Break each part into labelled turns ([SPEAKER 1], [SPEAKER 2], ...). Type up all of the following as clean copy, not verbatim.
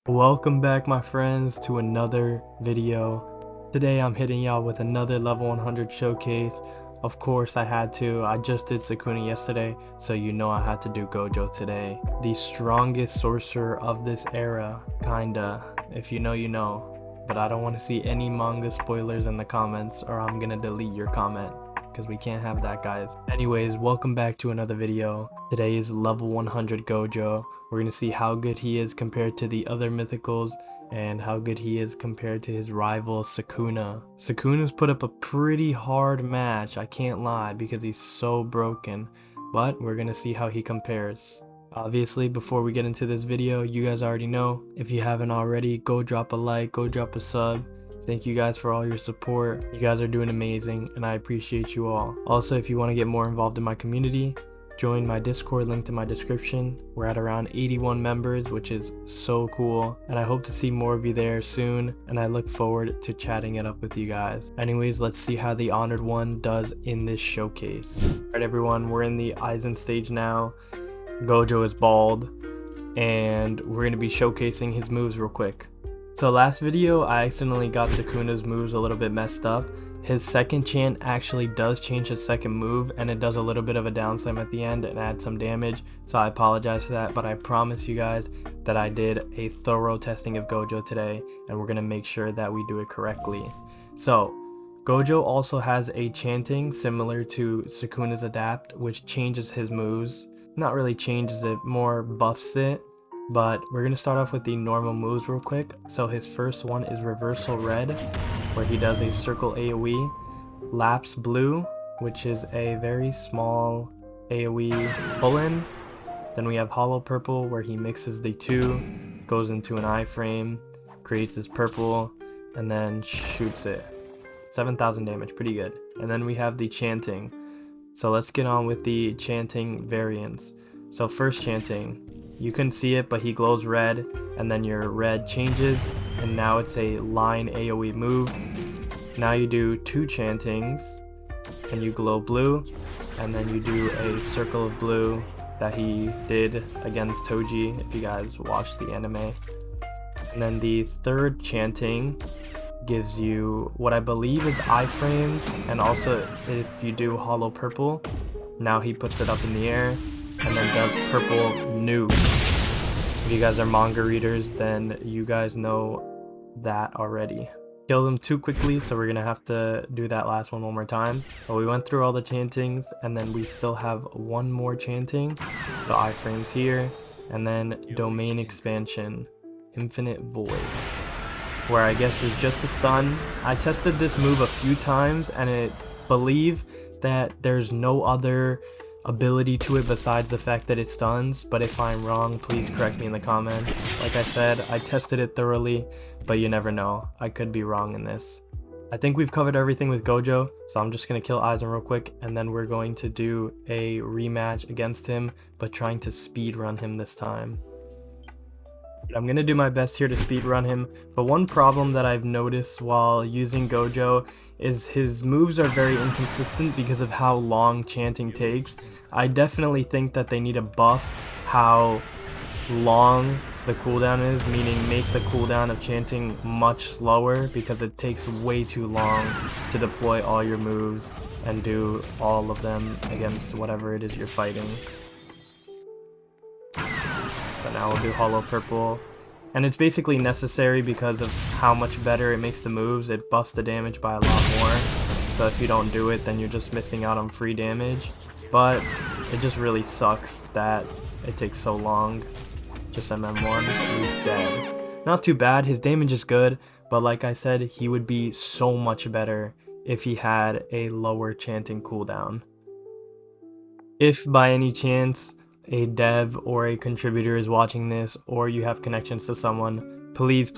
[SPEAKER 1] Welcome back, my friends, to another video. Today I'm hitting y'all with another level 100 showcase. Of course I had to. I just did Sukuna yesterday, so you know I had to do Gojo today. The strongest sorcerer of this era, kinda. If you know, you know. But I don't want to see any manga spoilers in the comments, or I'm gonna delete your comment, because we can't have that, guys. Anyways, welcome back to another video. Today is level 100 Gojo. We're gonna see how good he is compared to the other mythicals and how good he is compared to his rival Sukuna. Sukuna's put up a pretty hard match, I can't lie, because he's so broken, but we're gonna see how he compares. Obviously, before we get into this video, you guys already know, if you haven't already, go drop a like, go drop a sub. Thank you guys for all your support. You guys are doing amazing and I appreciate you all. Also, if you want to get more involved in my community, join my Discord, linked in my description. We're at around 81 members, which is so cool, and I hope to see more of you there soon, and I look forward to chatting it up with you guys. Anyways, let's see how the Honored One does in this showcase. Alright everyone, we're in the Aizen stage now. Gojo is bald, and we're going to be showcasing his moves real quick. So last video, I accidentally got Sukuna's moves a little bit messed up. His second chant actually does change his second move, and it does a little bit of a down slam at the end and add some damage, so I apologize for that, but I promise you guys that I did a thorough testing of Gojo today, and we're going to make sure that we do it correctly. So, Gojo also has a chanting similar to Sukuna's Adapt, which changes his moves. Not really changes it, more buffs it. But we're going to start off with the normal moves real quick. So his first one is Reversal Red, where he does a circle AoE. Lapse Blue, which is a very small AoE pull-in. Then we have Hollow Purple, where he mixes the two, goes into an iframe, creates his purple, and then shoots it. 7,000 damage, pretty good. And then we have the Chanting. So let's get on with the Chanting variants. So first Chanting. You couldn't see it, but he glows red, and then your red changes, and now it's a line AoE move. Now you do two chantings, and you glow blue, and then you do a circle of blue that he did against Toji, if you guys watched the anime. And then the third chanting gives you what I believe is iframes, and also if you do Hollow Purple, now he puts it up in the air, and then does purple nuke. If you guys are manga readers, then you guys know that already. Killed him too quickly, so we're gonna have to do that last one more time. But we went through all the chantings, and then we still have one more chanting. So iframes here, and then domain expansion, infinite void, where I guess is just a stun. I tested this move a few times, and I believe that there's no other ability to it besides the fact that it stuns, but if I'm wrong, please correct me in the comments. Like I said, I tested it thoroughly, but you never know, I could be wrong in this. I think we've covered everything with Gojo, so I'm just gonna kill Aizen real quick, and then we're going to do a rematch against him, but trying to speed run him this time. I'm gonna do my best here to speed run him, but one problem that I've noticed while using Gojo is his moves are very inconsistent because of how long chanting takes. I definitely think that they need to buff how long the cooldown is, meaning make the cooldown of chanting much slower, because it takes way too long to deploy all your moves and do all of them against whatever it is you're fighting. So now we'll do Hollow Purple, and it's basically necessary because of how much better it makes the moves. It buffs the damage by a lot more, so if you don't do it, then you're just missing out on free damage. But it just really sucks that it takes so long. Just MM1, he's dead. Not too bad, his damage is good, but like I said, he would be so much better if he had a lower chanting cooldown. If by any chance a dev or a contributor is watching this, or you have connections to someone, please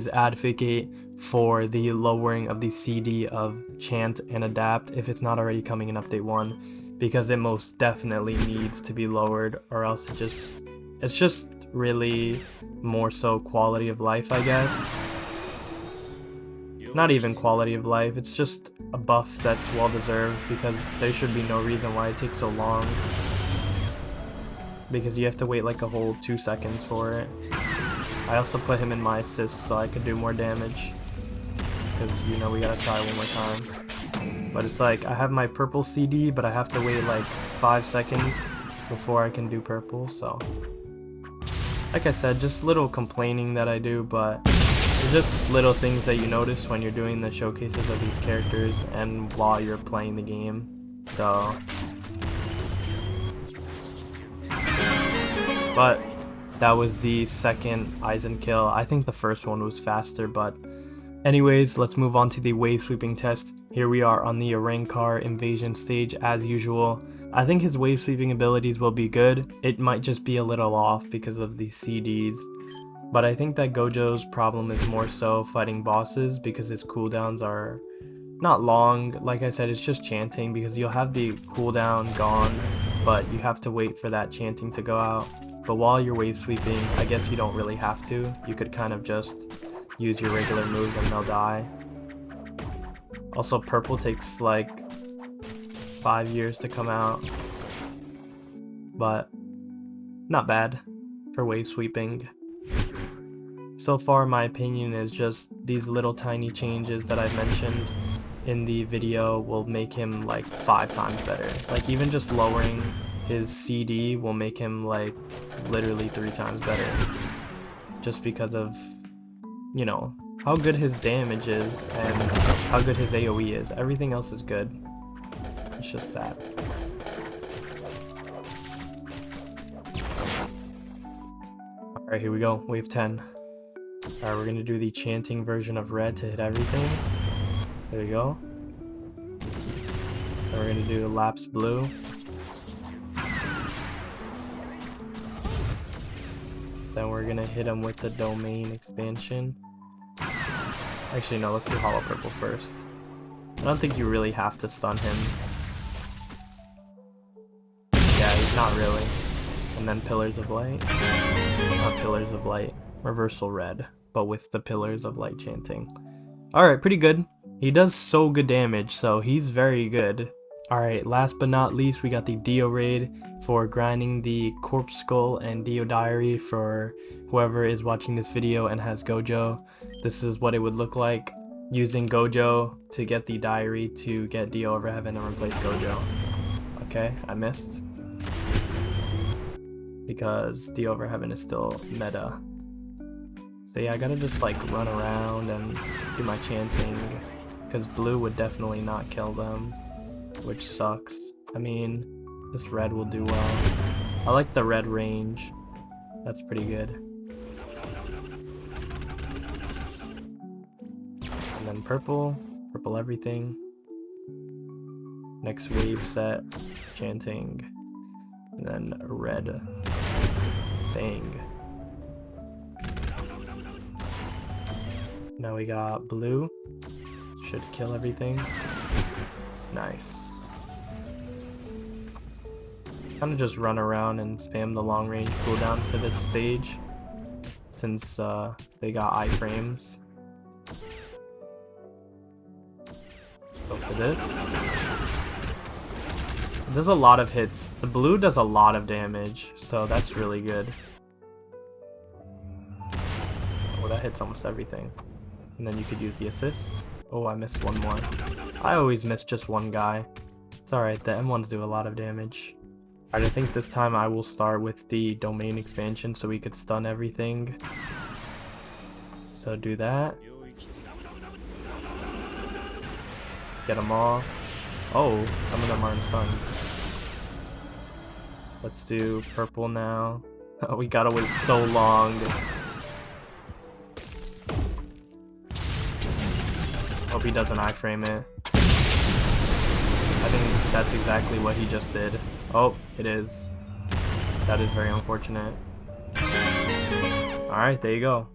[SPEAKER 1] advocate for the lowering of the CD of chant and adapt if it's not already coming in update 1, because it most definitely needs to be lowered, or else it's just really more so quality of life, I guess. Not even quality of life, it's just a buff that's well deserved, because there should be no reason why it takes so long. Because you have to wait like a whole 2 seconds for it. I also put him in my assists so I could do more damage. Because, you know, we gotta try one more time. But it's like, I have my purple CD, but I have to wait like 5 seconds before I can do purple, so. Like I said, just little complaining that I do, but it's just little things that you notice when you're doing the showcases of these characters and while you're playing the game. So. But that was the second Aizen kill. I think the first one was faster, but anyways, let's move on to the wave sweeping test. Here we are on the Arankar invasion stage as usual. I think his wave sweeping abilities will be good. It might just be a little off because of the CDs. But I think that Gojo's problem is more so fighting bosses because his cooldowns are not long. Like I said, it's just chanting because you'll have the cooldown gone, but you have to wait for that chanting to go out. But while you're wave sweeping, I guess you don't really have to. You could kind of just use your regular moves and they'll die. Also, purple takes like 5 years to come out, but not bad for wave sweeping. So far, my opinion is just these little tiny changes that I've mentioned in the video will make him like 5 times better. Like even just lowering his CD will make him like literally 3 times better, just because of, you know, how good his damage is and how good his AoE is. Everything else is good. It's just that. Alright, here we go. Wave 10. Alright, we're gonna do the chanting version of red to hit everything. There we go. Then we're gonna do lapse blue. Then we're gonna hit him with the domain expansion. Actually, no, let's do hollow purple first. I don't think you really have to stun him. Yeah, he's not really. And then pillars of light. Not pillars of light. Reversal red, but with the pillars of light chanting. Alright, pretty good. He does so good damage, so he's very good. Alright, last but not least, we got the Dio raid for grinding the Corpse Skull and Dio Diary for whoever is watching this video and has Gojo. This is what it would look like using Gojo to get the diary to get Dio over heaven and replace Gojo. Okay, I missed. Because Dio over heaven is still meta. So yeah, I gotta just like run around and do my chanting. Because blue would definitely not kill them, which sucks. I mean, this red will do well. I like the red range. That's pretty good. And then purple. Purple everything. Next wave set. Chanting. And then red. Bang. Now we got blue. Should kill everything. Nice. Kind of just run around and spam the long range cooldown for this stage, since they got iframes. Go for this. It does a lot of hits. The blue does a lot of damage, so that's really good. Oh, that hits almost everything. And then you could use the assist. Oh, I missed one more. I always miss just one guy. It's alright, the M1s do a lot of damage. Alright, I think this time I will start with the domain expansion so we could stun everything. So do that. Get them all. Oh, some of them aren't stunned. Let's do purple now. Oh, we gotta wait so long. Hope he doesn't iframe it. I think that's exactly what he just did. Oh, it is. That is very unfortunate. Alright, there you go.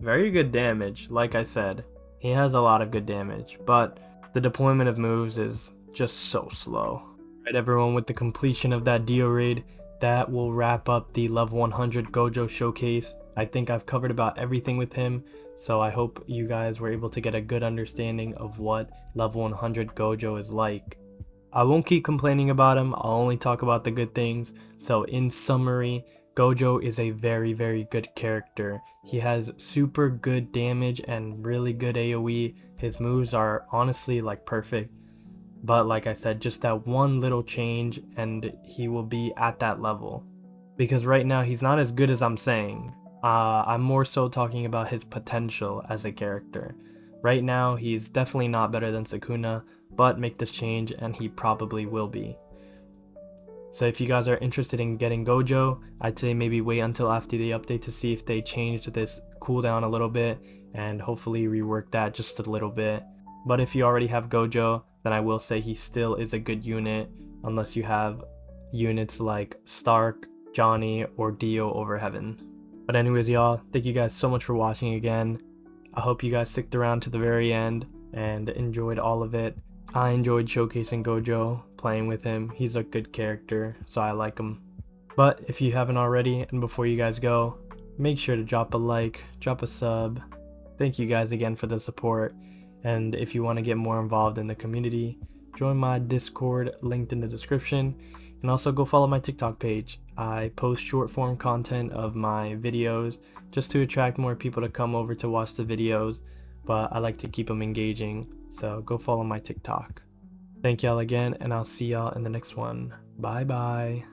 [SPEAKER 1] Very good damage, like I said. He has a lot of good damage, but the deployment of moves is just so slow. Alright everyone, with the completion of that Dio raid, that will wrap up the level 100 Gojo showcase. I think I've covered about everything with him, so I hope you guys were able to get a good understanding of what level 100 Gojo is like. I won't keep complaining about him, I'll only talk about the good things. So in summary, Gojo is a very good character. He has super good damage and really good AoE. His moves are honestly like perfect. But like I said, just that one little change and he will be at that level. Because right now he's not as good as I'm saying. I'm more so talking about his potential as a character. Right now he's definitely not better than Sukuna, but make this change and he probably will be. So if you guys are interested in getting Gojo, I'd say maybe wait until after the update to see if they changed this cooldown a little bit and hopefully rework that just a little bit. But if you already have Gojo, then I will say he still is a good unit unless you have units like Stark, Johnny, or Dio over Heaven. But anyways y'all, thank you guys so much for watching again. I hope you guys sticked around to the very end and enjoyed all of it. I enjoyed showcasing Gojo, playing with him. He's a good character, so I like him. But if you haven't already, and before you guys go, make sure to drop a like, drop a sub. Thank you guys again for the support. And if you want to get more involved in the community, join my Discord linked in the description. And also go follow my TikTok page. I post short form content of my videos just to attract more people to come over to watch the videos. But I like to keep them engaging, so go follow my TikTok. Thank y'all again, and I'll see y'all in the next one. Bye bye.